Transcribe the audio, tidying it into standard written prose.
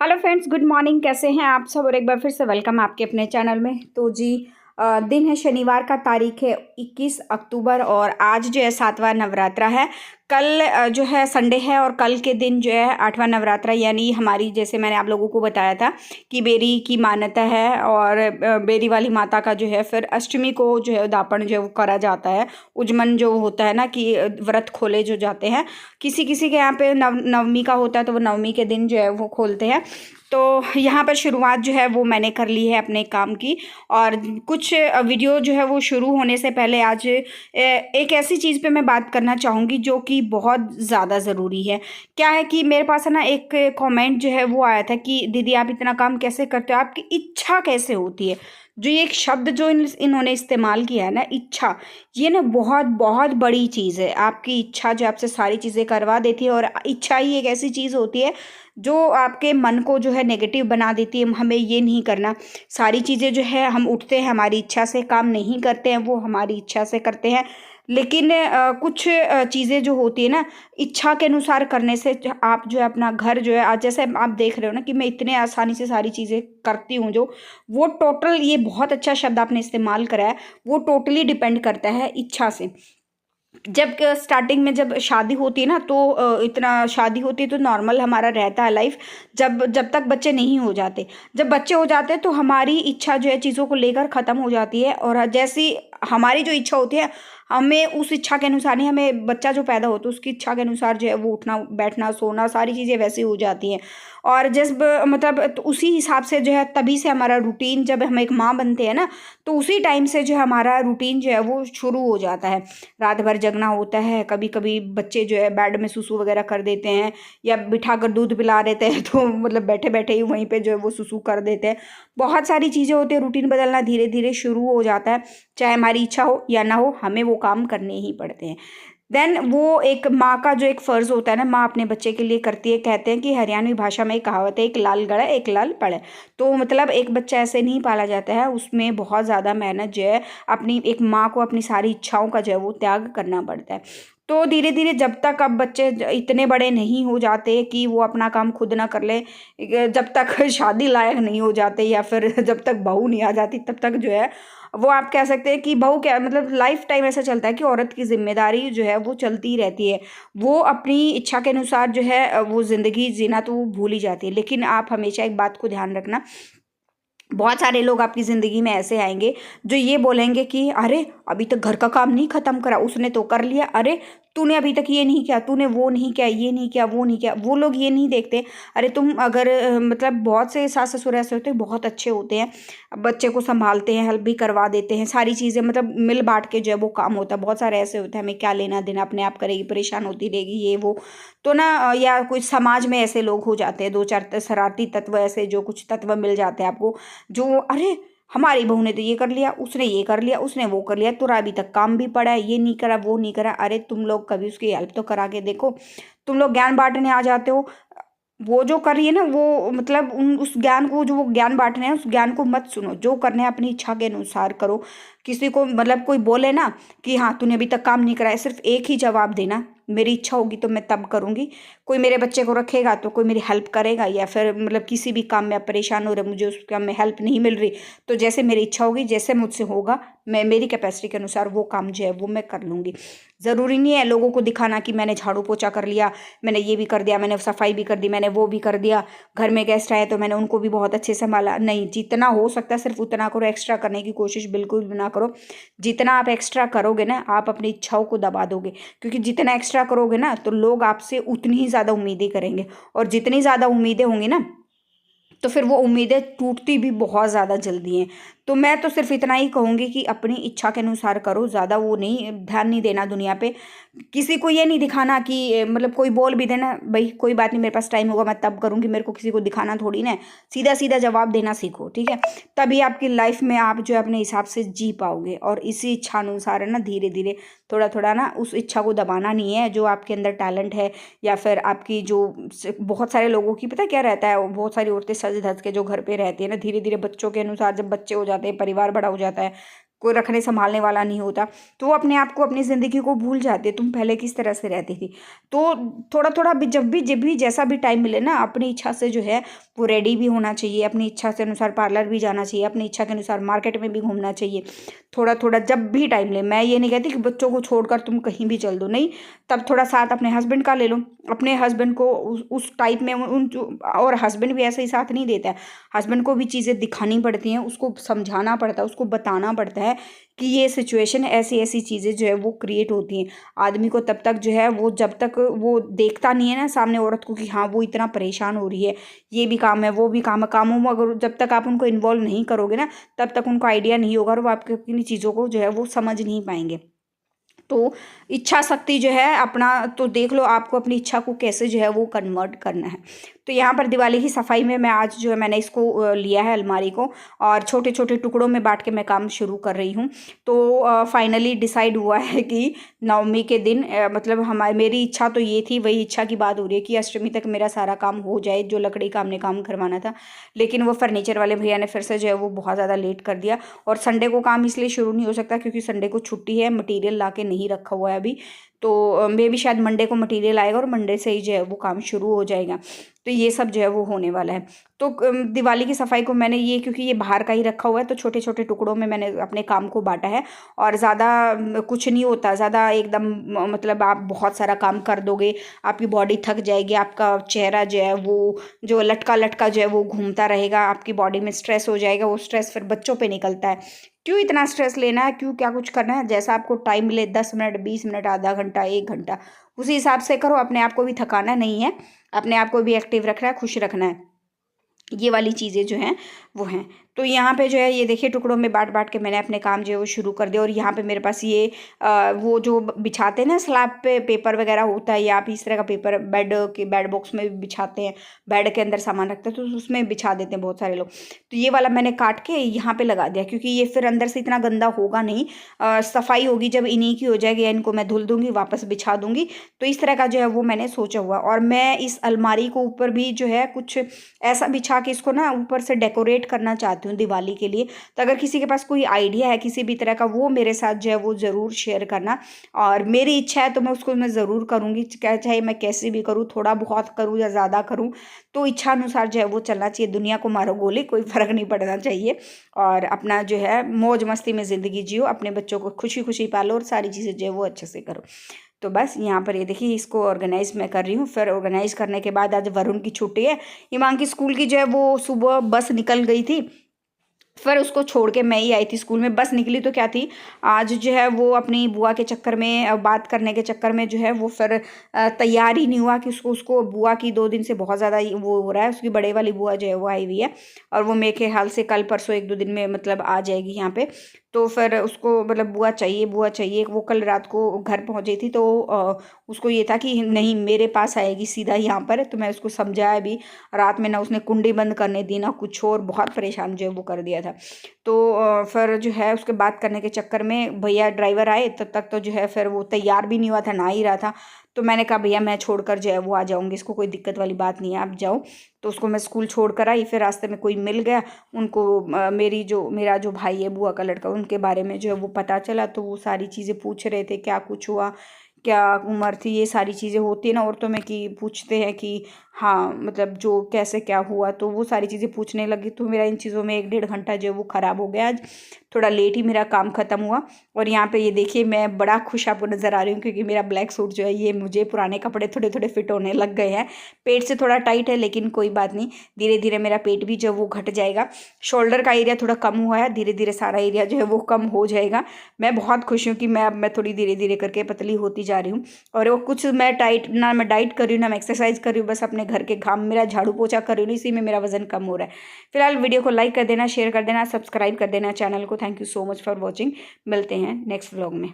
Hello friends, good morning. कैसे हैं आप सब? और एक बार फिर से वेलकम आपके अपने चैनल में। तो जी दिन है शनिवार का, तारीख है 21 अक्टूबर और आज जो है 7वां नवरात्रा है। कल जो है संडे है और कल के दिन जो है 8वां नवरात्रा, यानी हमारी, जैसे मैंने आप लोगों को बताया था कि बेरी की मान्यता है और बेरी वाली माता का जो है फिर अष्टमी को जो है दापण जो है वो करा जाता है। उजमन जो होता है ना कि व्रत खोले जो जाते हैं, किसी किसी के यहाँ पे नवमी का होता है तो वो नवमी के दिन जो है वो खोलते हैं। तो यहाँ पर शुरुआत जो है वो मैंने कर ली है अपने काम की। और कुछ वीडियो जो है वो शुरू होने से पहले आज एक ऐसी चीज़ पे मैं बात करना चाहूँगी जो कि बहुत ज़्यादा ज़रूरी है। क्या है कि मेरे पास है ना एक कमेंट जो है वो आया था कि दीदी आप इतना काम कैसे करते हो, आपकी इच्छा कैसे होती है। जो ये एक शब्द जो इन्होंने इस्तेमाल किया है ना, इच्छा, ये ना बहुत बहुत बड़ी चीज़ है। आपकी इच्छा जो आपसे सारी चीज़ें करवा देती है, और इच्छा ही एक ऐसी चीज़ होती है जो आपके मन को जो है नेगेटिव बना देती है। हमें ये नहीं करना, सारी चीज़ें जो है हम उठते हैं हमारी इच्छा से, काम नहीं करते हैं वो हमारी इच्छा से करते हैं। लेकिन कुछ चीज़ें जो होती है ना, इच्छा के अनुसार करने से आप जो है अपना घर जो है, आज जैसे आप देख रहे हो ना कि मैं इतने आसानी से सारी चीज़ें करती हूँ, जो वो टोटल, ये बहुत अच्छा शब्द आपने इस्तेमाल करा है, वो टोटली डिपेंड करता है इच्छा से। जब स्टार्टिंग में जब शादी होती है ना, तो इतना शादी होती है तो नॉर्मल हमारा रहता है लाइफ, जब जब तक बच्चे नहीं हो जाते। जब बच्चे हो जाते हैं तो हमारी इच्छा जो है चीज़ों को लेकर ख़त्म हो जाती है, और जैसी हमारी जो इच्छा होती है, हमें उस इच्छा के अनुसार ही, हमें बच्चा जो पैदा होता है उसकी इच्छा के अनुसार जो है वो उठना बैठना सोना सारी चीज़ें वैसी हो जाती हैं। और जब मतलब तो उसी हिसाब से जो है, तभी से हमारा रूटीन, जब हम एक माँ बनते हैं ना, तो उसी टाइम से जो है हमारा रूटीन जो है वो शुरू हो जाता है। रात भर जगना होता है, कभी कभी बच्चे जो है बेड में सुसु वगैरह कर देते हैं, या बिठा कर दूध पिला देते हैं तो मतलब बैठे बैठे ही वहीं पे जो है वो सुसु कर देते हैं। बहुत सारी चीज़ें होती हैं, रूटीन बदलना धीरे धीरे शुरू हो जाता है। चाहे हमारी इच्छा हो या ना हो, हमें वो काम करने ही पड़ते हैं। देन वो एक माँ का जो एक फ़र्ज़ होता है ना, माँ अपने बच्चे के लिए करती है। कहते हैं कि हरियाणवी भाषा में एक कहावत है, एक लाल गड़ा एक लाल पड़े। तो मतलब एक बच्चा ऐसे नहीं पाला जाता है, उसमें बहुत ज़्यादा मेहनत जो है, अपनी एक माँ को अपनी सारी इच्छाओं का जो है वो त्याग करना पड़ता है। तो धीरे धीरे जब तक अब बच्चे इतने बड़े नहीं हो जाते कि वो अपना काम खुद ना कर ले, जब तक शादी लायक नहीं हो जाते, या फिर जब तक बहू नहीं आ जाती, तब तक जो है वो, आप कह सकते हैं कि बहू क्या, मतलब लाइफ टाइम ऐसा चलता है कि औरत की जिम्मेदारी जो है वो चलती ही रहती है। वो अपनी इच्छा के अनुसार जो है वो ज़िंदगी जीना तो वो भूल ही जाती है। लेकिन आप हमेशा एक बात को ध्यान रखना, बहुत सारे लोग आपकी ज़िंदगी में ऐसे आएंगे जो ये बोलेंगे कि अरे अभी तक घर का काम नहीं ख़त्म करा, उसने तो कर लिया, अरे तूने अभी तक ये नहीं किया, तूने वो नहीं किया, ये नहीं किया, वो नहीं किया। वो लोग ये नहीं देखते, अरे तुम अगर मतलब बहुत से सास ससुर ऐसे होते हैं, बहुत अच्छे होते हैं, बच्चे को संभालते हैं, हेल्प भी करवा देते हैं, सारी चीज़ें मतलब मिल बांट के जो है वो काम होता है। बहुत सारे ऐसे होते हैं, हमें क्या लेना देना, अपने आप करेगी, परेशान होती रहेगी, ये वो। तो ना या कुछ समाज में ऐसे लोग हो जाते हैं, दो चार शरारती तत्व, ऐसे जो कुछ तत्व मिल जाते हैं आपको, जो अरे हमारी बहू ने तो ये कर लिया, उसने ये कर लिया, उसने वो कर लिया, तुरा अभी तक काम भी पड़ा है, ये नहीं करा, वो नहीं करा। अरे तुम लोग कभी उसकी हेल्प तो करा के देखो। तुम लोग ज्ञान बांटने आ जाते हो, वो जो कर रही है ना, वो मतलब उन उस ज्ञान को, जो वो ज्ञान बांटने हैं, उस ज्ञान को मत सुनो। जो करने हैं अपनी इच्छा के अनुसार करो। किसी को मतलब कोई बोले ना कि हाँ तूने अभी तक काम नहीं कराया, सिर्फ एक ही जवाब देना, मेरी इच्छा होगी तो मैं तब करूँगी। कोई मेरे बच्चे को रखेगा तो कोई मेरी हेल्प करेगा, या फिर मतलब किसी भी काम में आप परेशान हो रहे, मुझे उस काम में हेल्प नहीं मिल रही, तो जैसे मेरी इच्छा होगी, जैसे मुझसे होगा, मैं मेरी कैपेसिटी के अनुसार वो काम जो है वो मैं कर लूँगी। ज़रूरी नहीं है लोगों को दिखाना कि मैंने झाड़ू पोछा कर लिया, मैंने ये भी कर दिया, मैंने सफाई भी कर दी, मैंने वो भी कर दिया, घर में गेस्ट आए तो मैंने उनको भी बहुत अच्छे से संभाला। नहीं, जितना हो सकता है सिर्फ उतना करो, एक्स्ट्रा करने की कोशिश बिल्कुल भी ना करो। जितना आप एक्स्ट्रा करोगे ना, आप अपनी इच्छाओं को दबा दोगे, क्योंकि जितना एक्स्ट्रा करोगे ना तो लोग आपसे उतनी ही ज़्यादा उम्मीदें करेंगे, और जितनी ज़्यादा उम्मीदें होंगी ना, तो फिर वो उम्मीदें टूटती भी बहुत ज़्यादा जल्दी हैं। तो मैं तो सिर्फ इतना ही कहूँगी कि अपनी इच्छा के अनुसार करो, ज़्यादा वो नहीं, ध्यान नहीं देना दुनिया पे। किसी को ये नहीं दिखाना कि मतलब कोई बोल भी देना, भाई कोई बात नहीं, मेरे पास टाइम होगा मैं तब करूँगी, मेरे को किसी को दिखाना थोड़ी ना है। सीधा सीधा जवाब देना सीखो, ठीक है? तभी आपकी लाइफ में आप जो है अपने हिसाब से जी पाओगे। और इसी इच्छा अनुसार है ना, धीरे धीरे थोड़ा थोड़ा ना, उस इच्छा को दबाना नहीं है। जो आपके अंदर टैलेंट है, या फिर आपकी जो बहुत सारे लोगों की पता है क्या रहता है, बहुत सारी औरतें सज धज के जो घर पे रहती है ना, धीरे धीरे बच्चों के अनुसार, जब बच्चे हो जाते हैं, परिवार बड़ा हो जाता है, कोई रखने संभालने वाला नहीं होता, तो वो अपने आप को, अपनी ज़िंदगी को भूल जाते हैं। तुम पहले किस तरह से रहती थी। तो थोड़ा थोड़ा भी जब भी जैसा भी टाइम मिले ना, अपनी इच्छा से जो है वो रेडी भी होना चाहिए, अपनी इच्छा से अनुसार पार्लर भी जाना चाहिए, अपनी इच्छा के अनुसार मार्केट में भी घूमना चाहिए। थोड़ा थोड़ा जब भी टाइम ले, मैं ये नहीं कहती कि बच्चों को छोड़कर तुम कहीं भी चल दो, नहीं, तब थोड़ा साथ अपने हस्बैंड का ले लो। अपने हस्बैंड को उस टाइप में और हस्बैंड भी ऐसे ही साथ नहीं देता है। हस्बैंड को भी चीज़ें दिखानी पड़ती हैं, उसको समझाना पड़ता है, उसको बताना पड़ता है कि ये सिचुएशन, ऐसी ऐसी चीज़ें जो है वो क्रिएट होती हैं। आदमी को तब तक जो है वो, जब तक वो देखता नहीं है ना सामने औरत को कि हाँ वो इतना परेशान हो रही है, ये भी काम है वो भी काम है, कामों में अगर जब तक आप उनको इन्वॉल्व नहीं करोगे ना, तब तक उनको आइडिया नहीं होगा और वो आपकी अपनी चीज़ों को जो है वो समझ नहीं पाएंगे। तो इच्छा शक्ति जो है अपना, तो देख लो आपको अपनी इच्छा को कैसे जो है वो कन्वर्ट करना है। तो यहाँ पर दिवाली की सफाई में मैं आज जो है मैंने इसको लिया है अलमारी को, और छोटे छोटे टुकड़ों में बांट के मैं काम शुरू कर रही हूँ। तो फाइनली डिसाइड हुआ है कि नवमी के दिन, मतलब मेरी इच्छा तो ये थी, वही इच्छा की बात हो रही है कि अष्टमी तक मेरा सारा काम हो जाए, जो लकड़ी का हमने काम करवाना था। लेकिन वो फर्नीचर वाले भैया ने फिर से जो है वो बहुत ज़्यादा लेट कर दिया, और संडे को काम इसलिए शुरू नहीं हो सकता क्योंकि संडे को छुट्टी है, मटीरियल ला के नहीं रखा हुआ है अभी। तो मे भी शायद मंडे को मटेरियल आएगा और मंडे से ही जो है वो काम शुरू हो जाएगा। तो ये सब जो है वो होने वाला है। तो दिवाली की सफाई को मैंने ये, क्योंकि ये बाहर का ही रखा हुआ है, तो छोटे छोटे टुकड़ों में मैंने अपने काम को बांटा है। और ज़्यादा कुछ नहीं होता, ज़्यादा एकदम मतलब आप बहुत सारा काम कर दोगे, आपकी बॉडी थक जाएगी, आपका चेहरा जो है वो जो लटका लटका जो है वो घूमता रहेगा, आपकी बॉडी में स्ट्रेस हो जाएगा, वो स्ट्रेस फिर बच्चों पे निकलता है। क्यों इतना स्ट्रेस लेना है, क्यों क्या कुछ करना है, जैसा आपको टाइम मिले 10 मिनट 20 मिनट आधा घंटा 1 घंटा, उसी हिसाब से करो। अपने आप को भी थकाना नहीं है, अपने आप को भी एक्टिव रखना है, खुश रखना है। ये वाली चीज़ें जो हैं वो हैं। तो यहाँ पे जो है ये देखिए टुकड़ों में बांट बांट के मैंने अपने काम जो है वो शुरू कर दिया। और यहाँ पे मेरे पास ये वो जो बिछाते हैं ना स्लैब पे पेपर वगैरह होता है, या आप इस तरह का पेपर बेड बॉक्स में भी बिछाते हैं, बेड के अंदर सामान रखते हैं तो उसमें बिछा देते हैं बहुत सारे लोग। तो ये वाला मैंने काट के यहाँ पे लगा दिया, क्योंकि ये फिर अंदर से इतना गंदा होगा नहीं। सफाई होगी जब इन्हीं की हो जाएगी, या इनको मैं धुल दूंगी वापस बिछा दूंगी। तो इस तरह का जो है वो मैंने सोचा हुआ। और मैं इस अलमारी को ऊपर भी जो है कुछ ऐसा बिछा के इसको ना ऊपर से डेकोरेट करना चाहती हूँ दिवाली के लिए। तो अगर किसी के पास कोई आइडिया है किसी भी तरह का, वो मेरे साथ जो है वो ज़रूर शेयर करना। और मेरी इच्छा है तो मैं उसको ज़रूर करूँगी, चाहे मैं कैसे भी करूँ, थोड़ा बहुत करूँ या ज़्यादा करूँ, तो इच्छा अनुसार जो है वो चलना चाहिए। दुनिया को मारो गोली, कोई फ़र्क नहीं पड़ना चाहिए। और अपना जो है मौज मस्ती में ज़िंदगी जियो, अपने बच्चों को खुशी खुशी पालो, और सारी चीज़ें जो है वो अच्छे से करो। तो बस यहाँ पर ये देखिए इसको ऑर्गेनाइज मैं कर रही हूँ। फिर ऑर्गेनाइज करने के बाद आज वरुण की छुट्टी है, हिमांकी की स्कूल की जो है वो सुबह बस निकल गई थी, फिर उसको छोड़ के मैं ही आई थी स्कूल में। बस निकली तो क्या थी, आज जो है वो अपनी बुआ के चक्कर में, बात करने के चक्कर में जो है वो फिर तैयार ही नहीं हुआ कि उसको बुआ की 2 दिन से बहुत ज़्यादा वो हो रहा है। उसकी बड़े वाली बुआ जो है वो आई हुई है, और वो मेरे ख्याल से कल परसों 1-2 दिन में मतलब आ जाएगी यहाँ पे। तो फिर उसको मतलब बुआ चाहिए। वो कल रात को घर पहुँची थी, तो उसको ये था कि नहीं मेरे पास आएगी सीधा यहाँ पर। तो मैं उसको समझाया भी, रात में ना उसने कुंडी बंद करने दी ना कुछ, और बहुत परेशान जो है वो कर दिया था। तो फिर जो है उसके बात करने के चक्कर में भैया ड्राइवर आए, तब तक तो जो है फिर वो तैयार भी नहीं हुआ था, ना ही रहा था। तो मैंने कहा भैया मैं छोड़कर जो है वो आ जाऊँगी, इसको कोई दिक्कत वाली बात नहीं है, आप जाओ। तो उसको मैं स्कूल छोड़ कर आई। फिर रास्ते में कोई मिल गया, उनको मेरा जो भाई है बुआ का लड़का, उनके बारे में जो है वो पता चला। तो वो सारी चीज़ें पूछ रहे थे, क्या कुछ हुआ, क्या उम्र थी, ये सारी चीज़ें होती है ना औरतों में कि पूछते हैं कि हाँ मतलब जो कैसे क्या हुआ। तो वो सारी चीज़ें पूछने लगी। तो मेरा इन चीज़ों में 1-1.5 घंटा जो है वो ख़राब हो गया। आज थोड़ा लेट ही मेरा काम ख़त्म हुआ। और यहाँ पे ये देखिए मैं बड़ा खुश आपको नज़र आ रही हूँ, क्योंकि मेरा ब्लैक सूट जो है ये मुझे पुराने कपड़े थोड़े थोड़े फिट होने लग गए हैं। पेट से थोड़ा टाइट है, लेकिन कोई बात नहीं, धीरे धीरे मेरा पेट भी जो वो घट जाएगा। शोल्डर का एरिया थोड़ा कम हुआ है, धीरे धीरे सारा एरिया जो है वो कम हो जाएगा। मैं बहुत खुश हूँ कि मैं थोड़ी धीरे धीरे करके पतली होती जा रही हूँ। और वो कुछ मैं डाइट कर रही हूँ ना मैं एक्सरसाइज कर रही हूँ, बस अपने घर के काम मेरा झाड़ू पोछा कर रही हूँ, इसी में मेरा वजन कम हो रहा है। फिलहाल वीडियो को लाइक कर देना, शेयर कर देना, सब्सक्राइब कर देना चैनल को। Thank you so much for watching. मिलते हैं नेक्स्ट व्लॉग में।